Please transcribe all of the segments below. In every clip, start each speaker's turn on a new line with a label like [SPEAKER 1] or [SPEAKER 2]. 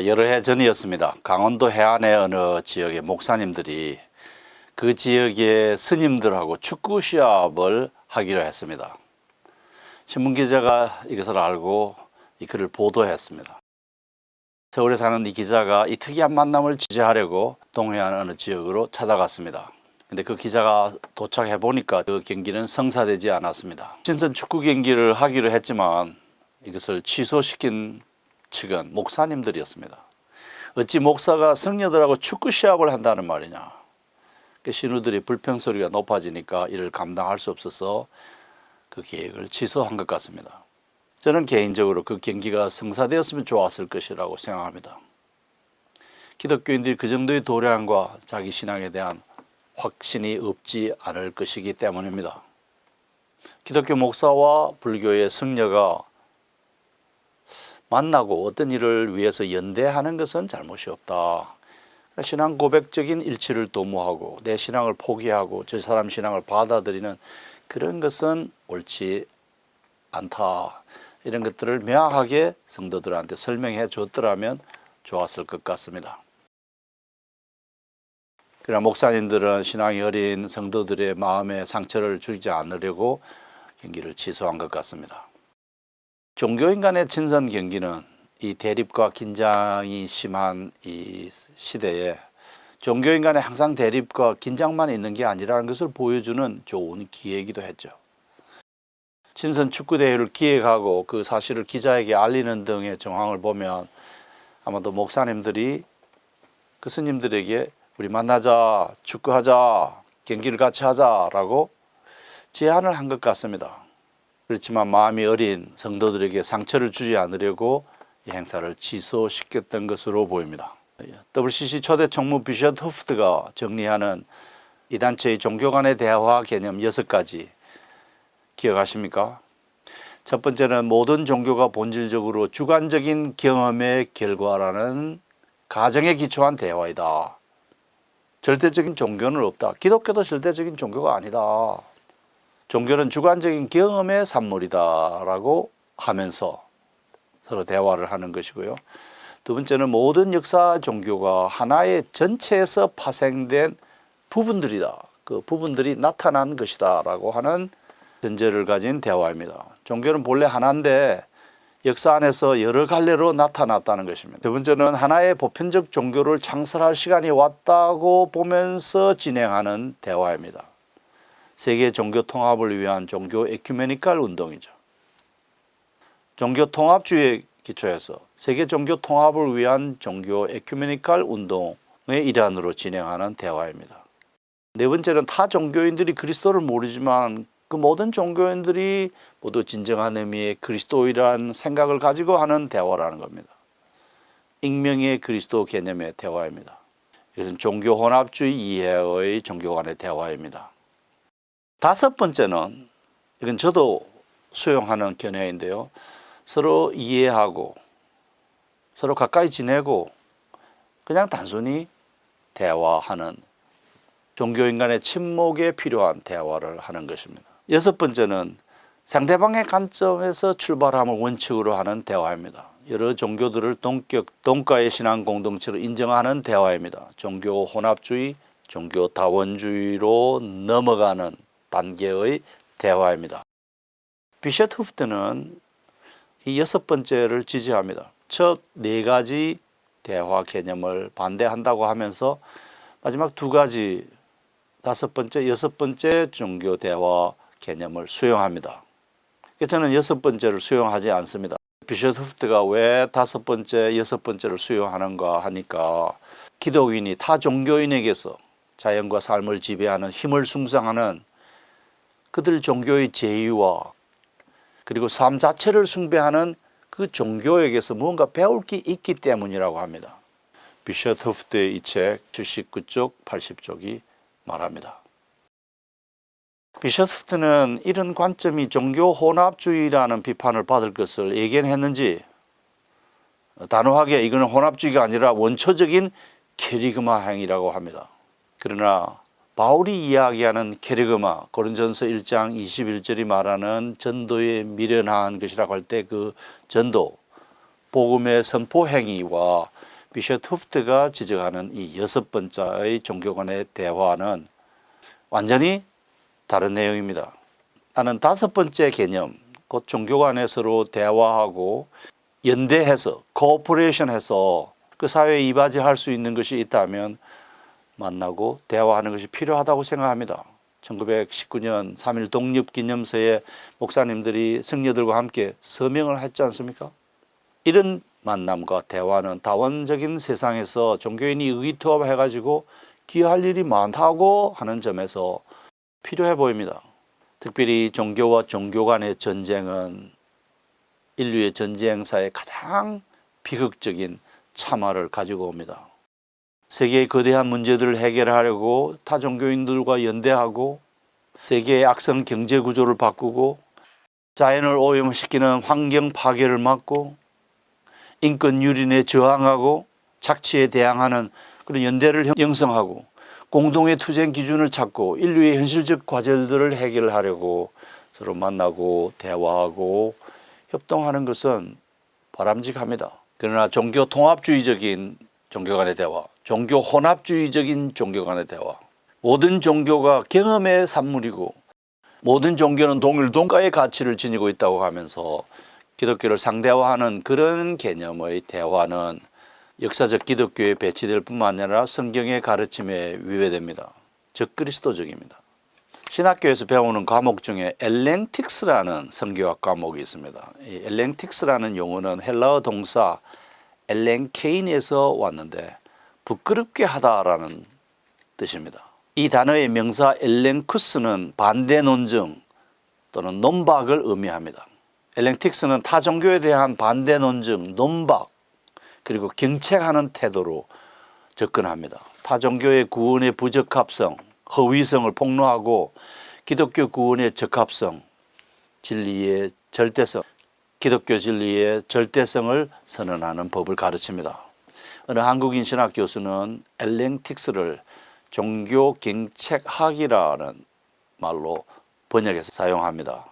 [SPEAKER 1] 여러 해 전이었습니다. 강원도 해안의 어느 지역의 목사님들이 그 지역의 스님들하고 축구 시합을 하기로 했습니다. 신문기자가 이것을 알고 이 글을 보도했습니다. 서울에 사는 이 기자가 이 특이한 만남을 취재하려고 동해안 어느 지역으로 찾아갔습니다. 근데 그 기자가 도착해 보니까 그 경기는 성사되지 않았습니다. 친선 축구 경기를 하기로 했지만 이것을 취소시킨 측은 목사님들이었습니다. 어찌 목사가 성녀들하고 축구 시합을 한다는 말이냐. 그 신우들이 불평소리가 높아지니까 이를 감당할 수 없어서 그 계획을 취소한 것 같습니다. 저는 개인적으로 그 경기가 성사되었으면 좋았을 것이라고 생각합니다. 기독교인들이 그 정도의 도량과 자기 신앙에 대한 확신이 없지 않을 것이기 때문입니다. 기독교 목사와 불교의 성녀가 만나고 어떤 일을 위해서 연대하는 것은 잘못이 없다. 신앙 고백적인 일치를 도모하고 내 신앙을 포기하고 저 사람 신앙을 받아들이는 그런 것은 옳지 않다. 이런 것들을 명확하게 성도들한테 설명해 줬더라면 좋았을 것 같습니다. 그러나 목사님들은 신앙이 어린 성도들의 마음에 상처를 주지 않으려고 경기를 취소한 것 같습니다. 종교인 간의 친선 경기는 이 대립과 긴장이 심한 이 시대에 종교인 간에 항상 대립과 긴장만 있는 게 아니라는 것을 보여주는 좋은 기회이기도 했죠. 친선 축구대회를 기획하고 그 사실을 기자에게 알리는 등의 정황을 보면 아마도 목사님들이 그 스님들에게 우리 만나자, 축구하자, 경기를 같이 하자라고 제안을 한 것 같습니다. 그렇지만 마음이 어린 성도들에게 상처를 주지 않으려고 이 행사를 취소시켰던 것으로 보입니다. WCC 초대 총무 비셔트 후프트가 정리하는 이 단체의 종교 간의 대화 개념 6가지 기억하십니까? 첫 번째는 모든 종교가 본질적으로 주관적인 경험의 결과라는 가정에 기초한 대화이다. 절대적인 종교는 없다. 기독교도 절대적인 종교가 아니다. 종교는 주관적인 경험의 산물이다 라고 하면서 서로 대화를 하는 것이고요. 두 번째는 모든 역사 종교가 하나의 전체에서 파생된 부분들이다. 그 부분들이 나타난 것이다 라고 하는 전제를 가진 대화입니다. 종교는 본래 하나인데 역사 안에서 여러 갈래로 나타났다는 것입니다. 두 번째는 하나의 보편적 종교를 창설할 시간이 왔다고 보면서 진행하는 대화입니다. 세계 종교 통합을 위한 종교 에큐메니칼 운동이죠. 종교 통합주의에 기초해서 세계 종교 통합을 위한 종교 에큐메니칼 운동의 일환으로 진행하는 대화입니다. 네 번째는 타 종교인들이 그리스도를 모르지만 그 모든 종교인들이 모두 진정한 의미의 그리스도이라는 생각을 가지고 하는 대화라는 겁니다. 익명의 그리스도 개념의 대화입니다. 이것은 종교 혼합주의 이해의 종교 간의 대화입니다. 다섯 번째는 이건 저도 수용하는 견해인데요. 서로 이해하고 서로 가까이 지내고 그냥 단순히 대화하는 종교인 간의 침묵에 필요한 대화를 하는 것입니다. 여섯 번째는 상대방의 관점에서 출발함을 원칙으로 하는 대화입니다. 여러 종교들을 동가의 신앙 공동체로 인정하는 대화입니다. 종교 혼합주의, 종교 다원주의로 넘어가는 단계의 대화입니다. 비셔트 후프트는 이 여섯 번째를 지지합니다. 첫 네 가지 대화 개념을 반대한다고 하면서 마지막 두 가지 다섯 번째, 여섯 번째 종교 대화 개념을 수용합니다. 저는 여섯 번째를 수용하지 않습니다. 비셔트 후프트가 왜 다섯 번째, 여섯 번째를 수용하는가 하니까 기독인이 타 종교인에게서 자연과 삶을 지배하는 힘을 숭상하는 그들 종교의 제의와 그리고 삶 자체를 숭배하는 그 종교에게서 무언가 배울 게 있기 때문이라고 합니다. 비셔트 후프트의 이 책 79쪽, 80쪽이 말합니다. 비셔트 후프트는 이런 관점이 종교 혼합주의라는 비판을 받을 것을 예견했는지 단호하게 이거는 혼합주의가 아니라 원초적인 케리그마 행위라고 합니다. 그러나 바울이 이야기하는 케리그마, 고린전서 1장 21절이 말하는 전도에 미련한 것이라고 할 때 그 전도, 복음의 선포 행위와 비셔트 후프트가 지적하는 이 6번째의 종교 간의 대화는 완전히 다른 내용입니다. 나는 5번째 개념, 곧 종교 간에 서로 대화하고 연대해서 코오퍼레이션해서 그 사회에 이바지할 수 있는 것이 있다면 만나고 대화하는 것이 필요하다고 생각합니다. 1919년 3.1 독립기념서에 목사님들이 승려들과 함께 서명을 했지 않습니까? 이런 만남과 대화는 다원적인 세상에서 종교인이 의기투합해가지고 기여할 일이 많다고 하는 점에서 필요해 보입니다. 특별히 종교와 종교 간의 전쟁은 인류의 전쟁사의 가장 비극적인 참화를 가지고 옵니다. 세계의 거대한 문제들을 해결하려고 타 종교인들과 연대하고 세계의 악성 경제 구조를 바꾸고 자연을 오염시키는 환경 파괴를 막고 인권 유린에 저항하고 착취에 대항하는 그런 연대를 형성하고 공동의 투쟁 기준을 찾고 인류의 현실적 과제들을 해결하려고 서로 만나고 대화하고 협동하는 것은 바람직합니다. 그러나 종교 통합주의적인 종교 간의 대화, 종교 혼합주의적인 종교 간의 대화, 모든 종교가 경험의 산물이고 모든 종교는 동일 동가의 가치를 지니고 있다고 하면서 기독교를 상대화하는 그런 개념의 대화는 역사적 기독교에 배치될 뿐만 아니라 성경의 가르침에 위배됩니다. 적그리스도적입니다. 신학교에서 배우는 과목 중에 엘랭틱스라는 성교학 과목이 있습니다. 이 엘랭틱스라는 용어는 헬라어 동사 엘랭케인에서 왔는데 부끄럽게 하다라는 뜻입니다. 이 단어의 명사 엘랭쿠스는 반대 논증 또는 논박을 의미합니다. 엘랭틱스는 타 종교에 대한 반대 논증, 논박 그리고 경책하는 태도로 접근합니다. 타 종교의 구원의 부적합성, 허위성을 폭로하고 기독교 구원의 적합성, 진리의 절대성, 기독교 진리의 절대성을 선언하는 법을 가르칩니다. 어느 한국인 신학 교수는 엘랭틱스를 종교 경책학이라는 말로 번역해서 사용합니다.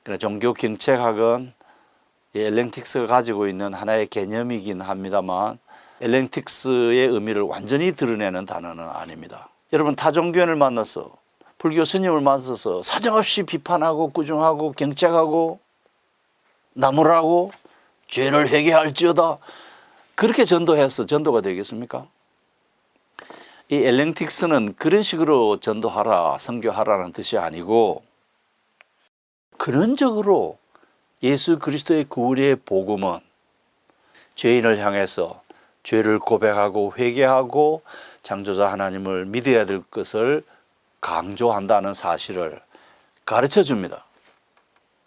[SPEAKER 1] 그러나 종교 경책학은 엘랭틱스가 가지고 있는 하나의 개념이긴 합니다만 엘랭틱스의 의미를 완전히 드러내는 단어는 아닙니다. 여러분 타종교인을 만나서 불교 스님을 만나서 사정없이 비판하고 꾸중하고 경책하고 나무라고 죄를 회개할지어다 그렇게 전도해서 전도가 되겠습니까? 이 엘랭틱스는 그런 식으로 전도하라, 선교하라는 뜻이 아니고 근원적으로 예수 그리스도의 구원의 복음은 죄인을 향해서 죄를 고백하고 회개하고 창조자 하나님을 믿어야 될 것을 강조한다는 사실을 가르쳐 줍니다.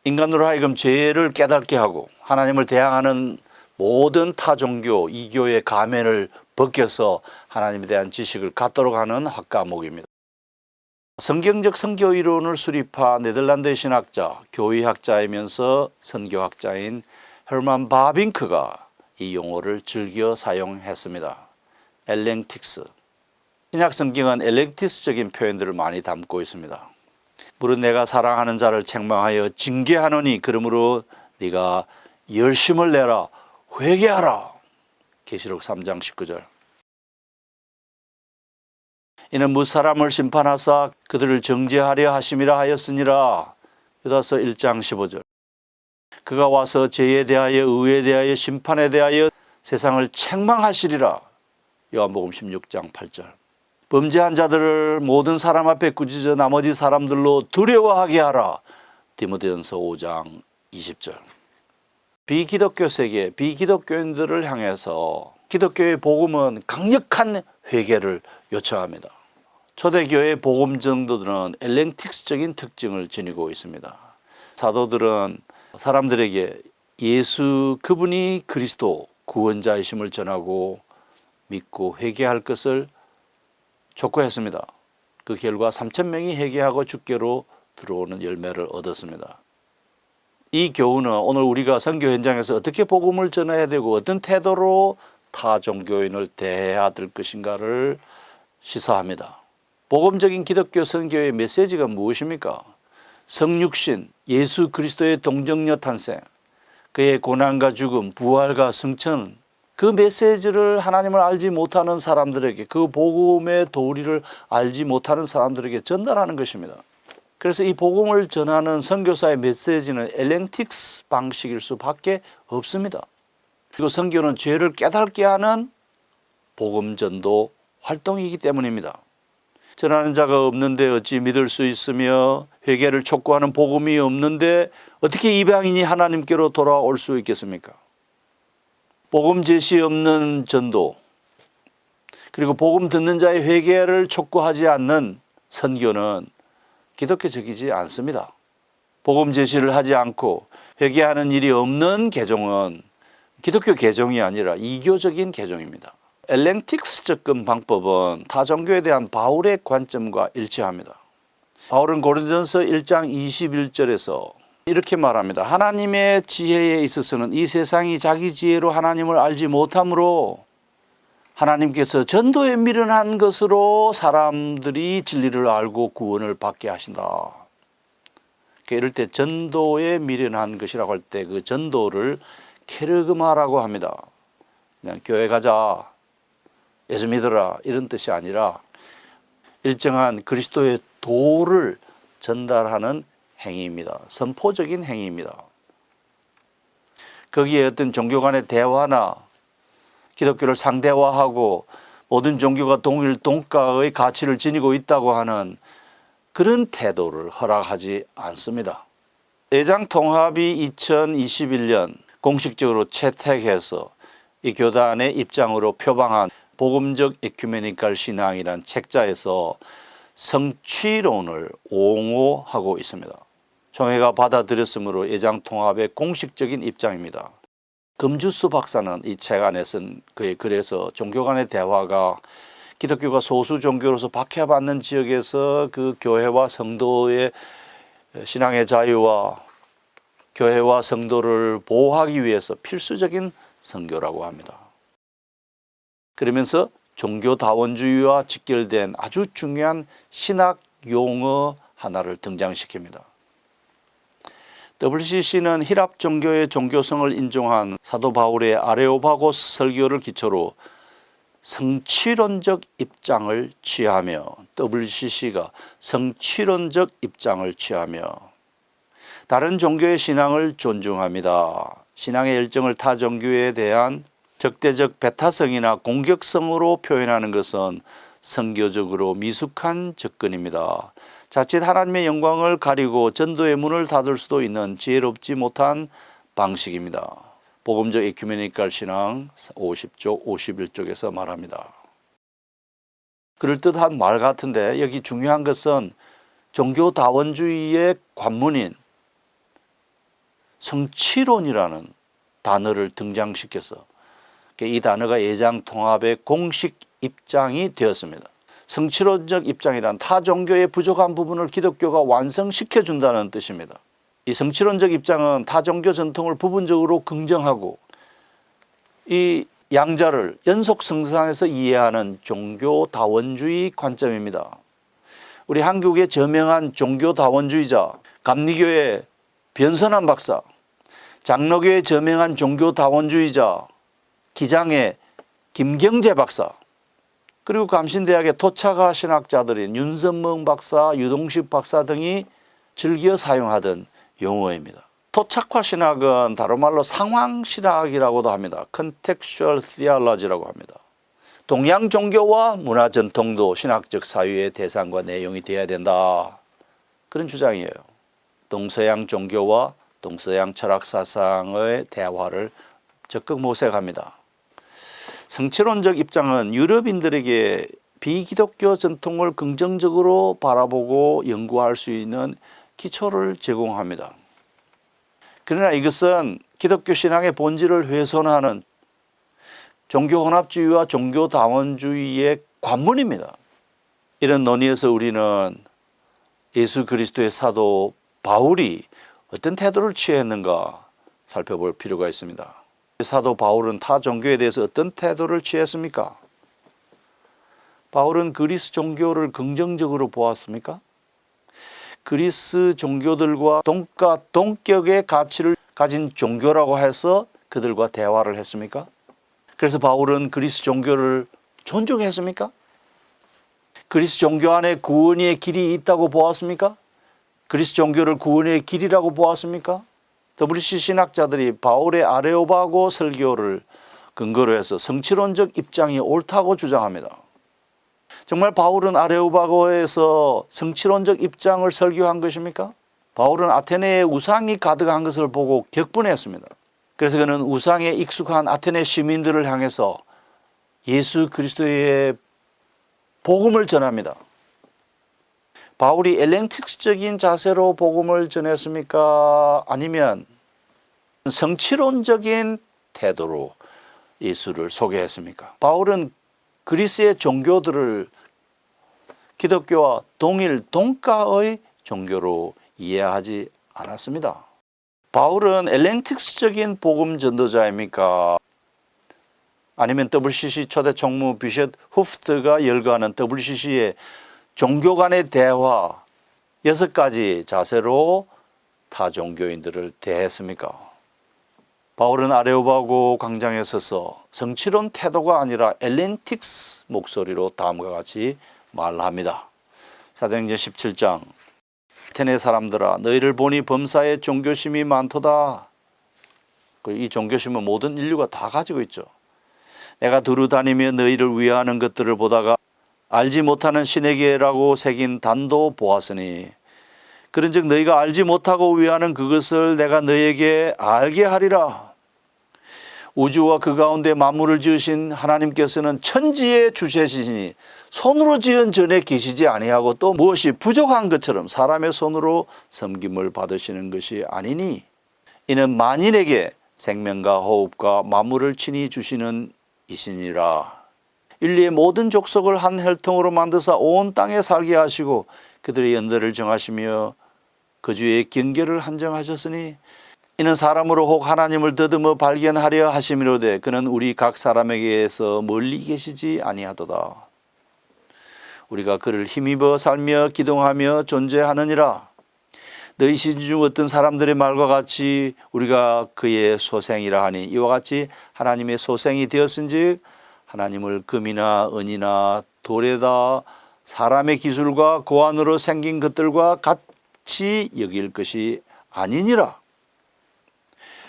[SPEAKER 1] 인간으로 하여금 죄를 깨닫게 하고 하나님을 대항하는 모든 타 종교, 이교의 가면을 벗겨서 하나님에 대한 지식을 갖도록 하는 학과목입니다. 성경적 선교 이론을 수립한 네덜란드의 신학자, 교의학자이면서 선교학자인 헤르만 바빙크가 이 용어를 즐겨 사용했습니다. 엘랭틱스. 신약 성경은 엘랭티스적인 표현들을 많이 담고 있습니다. 무릇 내가 사랑하는 자를 책망하여 징계하노니 그러므로 네가 열심을 내라 회개하라. 계시록 3장 19절. 이는 무사람을 심판하사 그들을 정죄하려 하심이라 하였으니라. 유다서 1장 15절. 그가 와서 죄에 대하여 의에 대하여 심판에 대하여 세상을 책망하시리라. 요한복음 16장 8절. 범죄한 자들을 모든 사람 앞에 꾸짖어 나머지 사람들로 두려워하게 하라. 디모데전서 5장 20절. 비기독교 세계, 비기독교인들을 향해서 기독교의 복음은 강력한 회개를 요청합니다. 초대교회 복음 전도들은 엘랭틱스적인 특징을 지니고 있습니다. 사도들은 사람들에게 예수 그분이 그리스도 구원자이심을 전하고 믿고 회개할 것을 촉구했습니다. 그 결과 3,000명이 회개하고 주께로 들어오는 열매를 얻었습니다. 이 교훈은 오늘 우리가 선교 현장에서 어떻게 복음을 전해야 되고 어떤 태도로 타 종교인을 대해야 될 것인가를 시사합니다. 복음적인 기독교 선교의 메시지가 무엇입니까? 성육신, 예수 그리스도의 동정녀 탄생, 그의 고난과 죽음, 부활과 승천, 그 메시지를 하나님을 알지 못하는 사람들에게, 그 복음의 도리를 알지 못하는 사람들에게 전달하는 것입니다. 그래서 이 복음을 전하는 선교사의 메시지는 엘렌틱스 방식일 수밖에 없습니다. 그리고 선교는 죄를 깨닫게 하는 복음 전도 활동이기 때문입니다. 전하는 자가 없는데 어찌 믿을 수 있으며 회개를 촉구하는 복음이 없는데 어떻게 이방인이 하나님께로 돌아올 수 있겠습니까? 복음 제시 없는 전도, 그리고 복음 듣는 자의 회개를 촉구하지 않는 선교는 기독교적이지 않습니다. 복음 제시를 하지 않고 회개하는 일이 없는 개종은 기독교 개종이 아니라 이교적인 개종입니다. 엘렌틱스 접근 방법은 타 종교에 대한 바울의 관점과 일치합니다. 바울은 고린도전서 1장 21절에서 이렇게 말합니다. 하나님의 지혜에 있어서는 이 세상이 자기 지혜로 하나님을 알지 못하므로 하나님께서 전도에 미련한 것으로 사람들이 진리를 알고 구원을 받게 하신다. 이럴 때 전도에 미련한 것이라고 할 때 그 전도를 케르그마라고 합니다. 그냥 교회 가자, 예수 믿어라 이런 뜻이 아니라 일정한 그리스도의 도를 전달하는 행위입니다. 선포적인 행위입니다. 거기에 어떤 종교 간의 대화나 기독교를 상대화하고 모든 종교가 동일 동가의 가치를 지니고 있다고 하는 그런 태도를 허락하지 않습니다. 예장통합이 2021년 공식적으로 채택해서 이 교단의 입장으로 표방한 복음적 에큐메니컬 신앙이란 책자에서 성취론을 옹호하고 있습니다. 총회가 받아들였으므로 예장통합의 공식적인 입장입니다. 금주수 박사는 이 책 안에 쓴 그의 글에서 종교 간의 대화가 기독교가 소수 종교로서 박해받는 지역에서 그 교회와 성도의 신앙의 자유와 교회와 성도를 보호하기 위해서 필수적인 선교라고 합니다. 그러면서 종교다원주의와 직결된 아주 중요한 신학 용어 하나를 등장시킵니다. WCC는 히랍 종교의 종교성을 인정한 사도 바울의 아레오바고스 설교를 기초로 성취론적 입장을 취하며 WCC가 성취론적 입장을 취하며 다른 종교의 신앙을 존중합니다. 신앙의 열정을 타 종교에 대한 적대적 배타성이나 공격성으로 표현하는 것은 선교적으로 미숙한 접근입니다. 자칫 하나님의 영광을 가리고 전도의 문을 닫을 수도 있는 지혜롭지 못한 방식입니다. 복음적 에큐메니컬 신앙 50쪽, 51쪽에서 말합니다. 그럴듯한 말 같은데 여기 중요한 것은 종교다원주의의 관문인 성취론이라는 단어를 등장시켜서 이 단어가 예장통합의 공식 입장이 되었습니다. 성취론적 입장이란 타 종교의 부족한 부분을 기독교가 완성시켜준다는 뜻입니다. 이 성취론적 입장은 타 종교 전통을 부분적으로 긍정하고 이 양자를 연속성상에서 이해하는 종교다원주의 관점입니다. 우리 한국의 저명한 종교다원주의자 감리교의 변선한 박사, 장로교의 저명한 종교다원주의자 기장의 김경재 박사, 그리고 감신대학의 토착화 신학자들인 윤선멍 박사, 유동식 박사 등이 즐겨 사용하던 용어입니다. 토착화 신학은 다른 말로 상황 신학이라고도 합니다. Contextual Theology라고 합니다. 동양 종교와 문화 전통도 신학적 사유의 대상과 내용이 되어야 된다. 그런 주장이에요. 동서양 종교와 동서양 철학 사상의 대화를 적극 모색합니다. 성취론적 입장은 유럽인들에게 비기독교 전통을 긍정적으로 바라보고 연구할 수 있는 기초를 제공합니다. 그러나 이것은 기독교 신앙의 본질을 훼손하는 종교혼합주의와 종교다원주의의 관문입니다. 이런 논의에서 우리는 예수 그리스도의 사도 바울이 어떤 태도를 취했는가 살펴볼 필요가 있습니다. 사도 바울은 타 종교에 대해서 어떤 태도를 취했습니까? 바울은 그리스 종교를 긍정적으로 보았습니까? 그리스 종교들과 동격의 가치를 가진 종교라고 해서 그들과 대화를 했습니까? 그래서 바울은 그리스 종교를 존중했습니까? 그리스 종교 안에 구원의 길이 있다고 보았습니까? 그리스 종교를 구원의 길이라고 보았습니까? WC 신학자들이 바울의 아레오바고 설교를 근거로 해서 성취론적 입장이 옳다고 주장합니다. 정말 바울은 아레오바고에서 성취론적 입장을 설교한 것입니까? 바울은 아테네에 우상이 가득한 것을 보고 격분했습니다. 그래서 그는 우상에 익숙한 아테네 시민들을 향해서 예수 그리스도의 복음을 전합니다. 바울이 엘렌틱스적인 자세로 복음을 전했습니까? 아니면 성취론적인 태도로 예수를 소개했습니까? 바울은 그리스의 종교들을 기독교와 동일 동가의 종교로 이해하지 않았습니다. 바울은 엘렌틱스적인 복음 전도자입니까? 아니면 WCC 초대 총무 비숍 후프트가 열거하는 WCC의 종교 간의 대화 6가지 자세로 타 종교인들을 대했습니까? 바울은 아레오바고 광장에 서서 성취론 태도가 아니라 엘렌틱스 목소리로 다음과 같이 말합니다. 사도행전 17장 아테네 사람들아 너희를 보니 범사에 종교심이 많도다. 이 종교심은 모든 인류가 다 가지고 있죠. 내가 두루 다니며 너희를 위하는 것들을 보다가 알지 못하는 신에게라고 새긴 단도 보았으니 그런즉 너희가 알지 못하고 위하는 그것을 내가 너희에게 알게 하리라. 우주와 그 가운데 만물을 지으신 하나님께서는 천지의 주체시니 손으로 지은 전에 계시지 아니하고 또 무엇이 부족한 것처럼 사람의 손으로 섬김을 받으시는 것이 아니니 이는 만인에게 생명과 호흡과 만물을 친히 주시는 이시니라. 인류의 모든 족속을 한 혈통으로 만드사 온 땅에 살게 하시고 그들의 연대를 정하시며 그 주의 경계를 한정하셨으니 이는 사람으로 혹 하나님을 더듬어 발견하려 하심이로되 그는 우리 각 사람에게서 멀리 계시지 아니하도다. 우리가 그를 힘입어 살며 기동하며 존재하느니라. 너희 시중 중 어떤 사람들의 말과 같이 우리가 그의 소생이라 하니 이와 같이 하나님의 소생이 되었은즉 하나님을 금이나 은이나 돌에다 사람의 기술과 고안으로 생긴 것들과 같이 여길 것이 아니니라.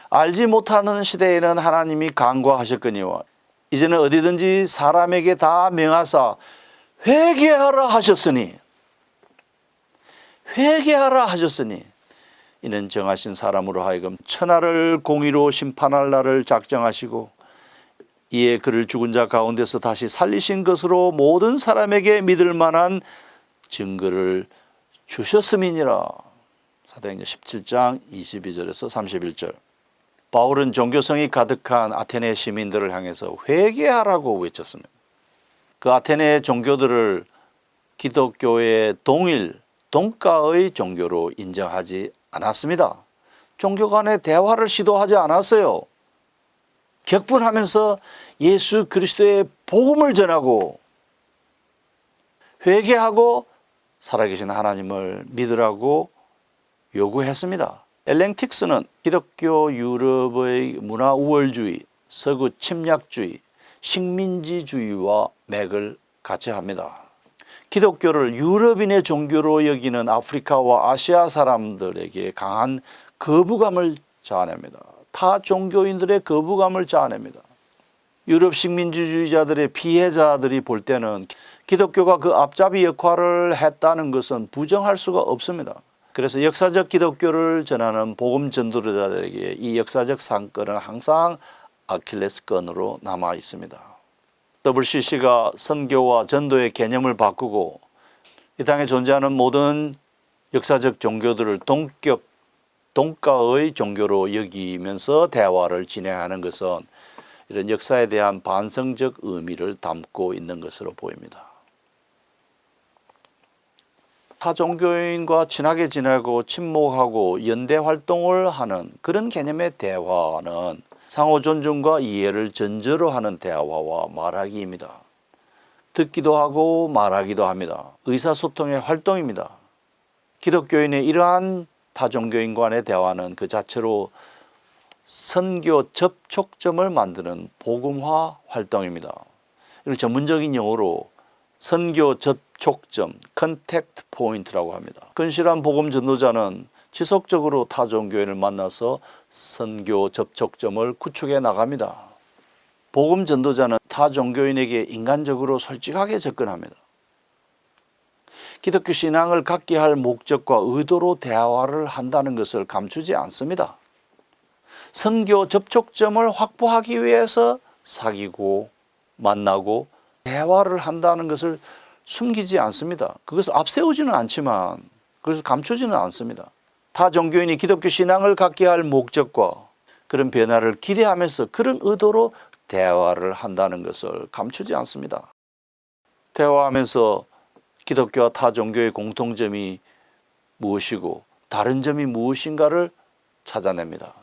[SPEAKER 1] 알지 못하는 시대에는 하나님이 간과하셨거니와 이제는 어디든지 사람에게 다 명하사 회개하라 하셨으니 이는 정하신 사람으로 하여금 천하를 공의로 심판할 날을 작정하시고 이에 그를 죽은 자 가운데서 다시 살리신 것으로 모든 사람에게 믿을 만한 증거를 주셨음이니라. 사도행전 17장 22절에서 31절. 바울은 종교성이 가득한 아테네 시민들을 향해서 회개하라고 외쳤습니다. 그 아테네 종교들을 기독교의 동일 동가의 종교로 인정하지 않았습니다. 종교 간의 대화를 시도하지 않았어요. 격분하면서 예수 그리스도의 복음을 전하고 회개하고 살아계신 하나님을 믿으라고 요구했습니다. 엘렌틱스는 기독교 유럽의 문화 우월주의, 서구 침략주의, 식민지주의와 맥을 같이 합니다. 기독교를 유럽인의 종교로 여기는 아프리카와 아시아 사람들에게 강한 거부감을 자아냅니다. 타 종교인들의 거부감을 자아냅니다. 유럽 식민지주의자들의 피해자들이 볼 때는 기독교가 그 앞잡이 역할을 했다는 것은 부정할 수가 없습니다. 그래서 역사적 기독교를 전하는 복음 전도자들에게 이 역사적 상권은 항상 아킬레스건으로 남아 있습니다. WCC가 선교와 전도의 개념을 바꾸고 이 땅에 존재하는 모든 역사적 종교들을 동가의 종교로 여기면서 대화를 진행하는 것은 이런 역사에 대한 반성적 의미를 담고 있는 것으로 보입니다. 타종교인과 친하게 지내고 친목하고 연대 활동을 하는 그런 개념의 대화는 상호 존중과 이해를 전제로 하는 대화와 말하기입니다. 듣기도 하고 말하기도 합니다. 의사소통의 활동입니다. 기독교인의 이러한 타종교인 간의 대화는 그 자체로 선교 접촉점을 만드는 복음화 활동입니다. 이걸 전문적인 용어로 선교 접촉점, 컨택트 포인트라고 합니다. 건실한 복음 전도자는 지속적으로 타 종교인을 만나서 선교 접촉점을 구축해 나갑니다. 복음 전도자는 타 종교인에게 인간적으로 솔직하게 접근합니다. 기독교 신앙을 갖게 할 목적과 의도로 대화를 한다는 것을 감추지 않습니다. 선교 접촉점을 확보하기 위해서 사귀고 만나고 대화를 한다는 것을 숨기지 않습니다. 그것을 앞세우지는 않지만 그것을 감추지는 않습니다. 타 종교인이 기독교 신앙을 갖게 할 목적과 그런 변화를 기대하면서 그런 의도로 대화를 한다는 것을 감추지 않습니다. 대화하면서 기독교와 타 종교의 공통점이 무엇이고 다른 점이 무엇인가를 찾아냅니다.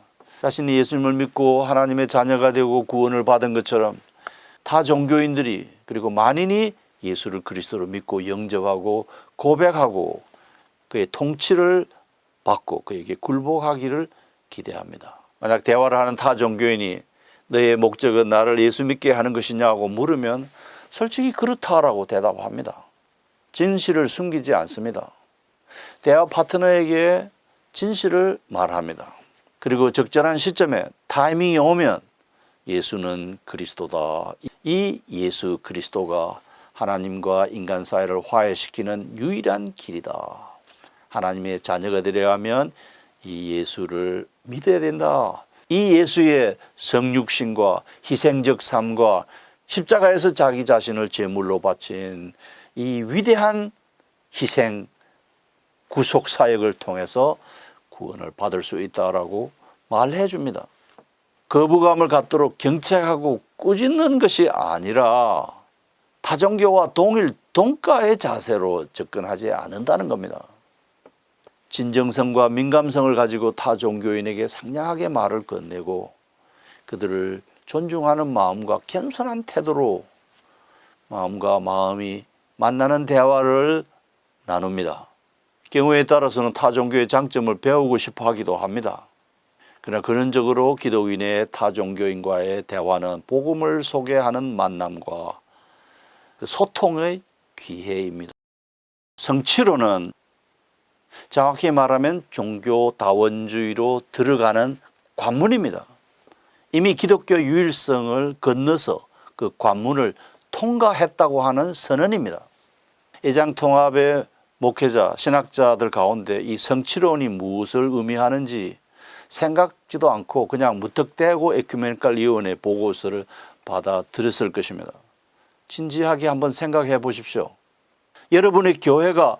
[SPEAKER 1] 자신이 예수님을 믿고 하나님의 자녀가 되고 구원을 받은 것처럼 타 종교인들이 그리고 만인이 예수를 그리스도로 믿고 영접하고 고백하고 그의 통치를 받고 그에게 굴복하기를 기대합니다. 만약 대화를 하는 타 종교인이 너의 목적은 나를 예수 믿게 하는 것이냐고 물으면 솔직히 그렇다라고 대답합니다. 진실을 숨기지 않습니다. 대화 파트너에게 진실을 말합니다. 그리고 적절한 시점에 타이밍이 오면 예수는 그리스도다. 이 예수 그리스도가 하나님과 인간 사이를 화해시키는 유일한 길이다. 하나님의 자녀가 되려 하면 이 예수를 믿어야 된다. 이 예수의 성육신과 희생적 삶과 십자가에서 자기 자신을 제물로 바친 이 위대한 희생 구속 사역을 통해서 구원을 받을 수 있다라고 말해 줍니다. 거부감을 갖도록 경책하고 꾸짖는 것이 아니라 타종교와 동일 동가의 자세로 접근하지 않는다는 겁니다. 진정성과 민감성을 가지고 타 종교인에게 상냥하게 말을 건네고 그들을 존중하는 마음과 겸손한 태도로 마음과 마음이 만나는 대화를 나눕니다. 경우에 따라서는 타 종교의 장점을 배우고 싶어 하기도 합니다. 그러나 근원적으로 기독인의 타 종교인과의 대화는 복음을 소개하는 만남과 소통의 기회입니다. 성취로는 정확히 말하면 종교다원주의로 들어가는 관문입니다. 이미 기독교 유일성을 건너서 그 관문을 통과했다고 하는 선언입니다. 애장통합의 목회자, 신학자들 가운데 이 성취론이 무엇을 의미하는지 생각지도 않고 그냥 무턱대고 에큐메니컬 위원회 보고서를 받아들였을 것입니다. 진지하게 한번 생각해 보십시오. 여러분의 교회가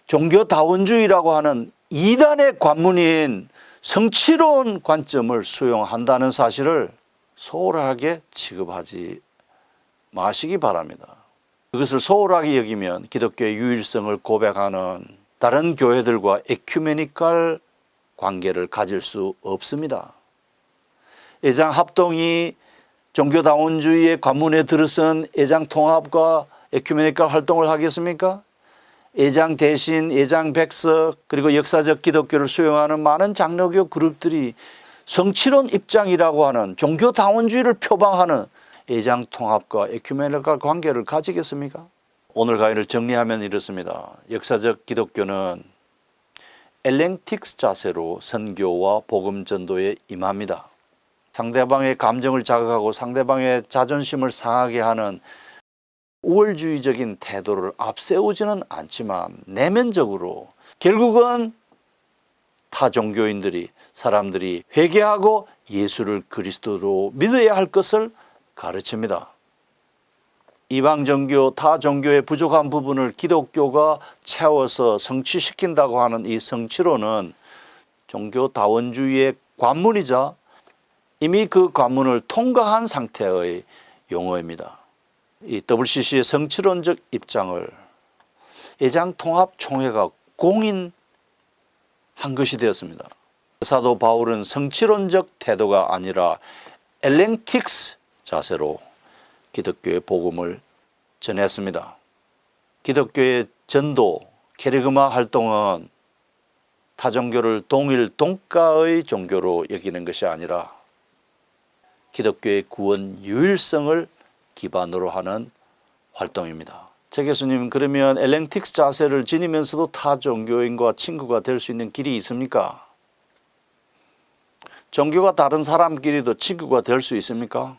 [SPEAKER 1] 종교다원주의라고 하는 이단의 관문인 성취론 관점을 수용한다는 사실을 소홀하게 취급하지 마시기 바랍니다. 그것을 소홀하게 여기면 기독교의 유일성을 고백하는 다른 교회들과 에큐메니컬 관계를 가질 수 없습니다. 애장합동이 종교다원주의의 관문에 들어선 애장통합과 에큐메니컬 활동을 하겠습니까? 애장 대신, 애장 백석 그리고 역사적 기독교를 수용하는 많은 장로교 그룹들이 성취론 입장이라고 하는 종교다원주의를 표방하는 애장통합과 에큐메니컬 관계를 가지겠습니까? 오늘 강의를 정리하면 이렇습니다. 역사적 기독교는 엘랭틱스 자세로 선교와 복음 전도에 임합니다. 상대방의 감정을 자극하고 상대방의 자존심을 상하게 하는 우월주의적인 태도를 앞세우지는 않지만 내면적으로 결국은 타 종교인들이 사람들이 회개하고 예수를 그리스도로 믿어야 할 것을 가르칩니다. 이방 종교, 타 종교의 부족한 부분을 기독교가 채워서 성취시킨다고 하는 이 성취론은 종교다원주의의 관문이자 이미 그 관문을 통과한 상태의 용어입니다. 이 WCC의 성취론적 입장을 애장통합총회가 공인한 것이 되었습니다. 사도 바울은 성취론적 태도가 아니라 엘랭틱스 자세로 기독교의 복음을 전했습니다. 기독교의 전도, 케리그마 활동은 타종교를 동일 동가의 종교로 여기는 것이 아니라 기독교의 구원 유일성을 기반으로 하는 활동입니다. 제 교수님, 그러면 엘랭틱스 자세를 지니면서도 타 종교인과 친구가 될 수 있는 길이 있습니까? 종교가 다른 사람끼리도 친구가 될 수 있습니까?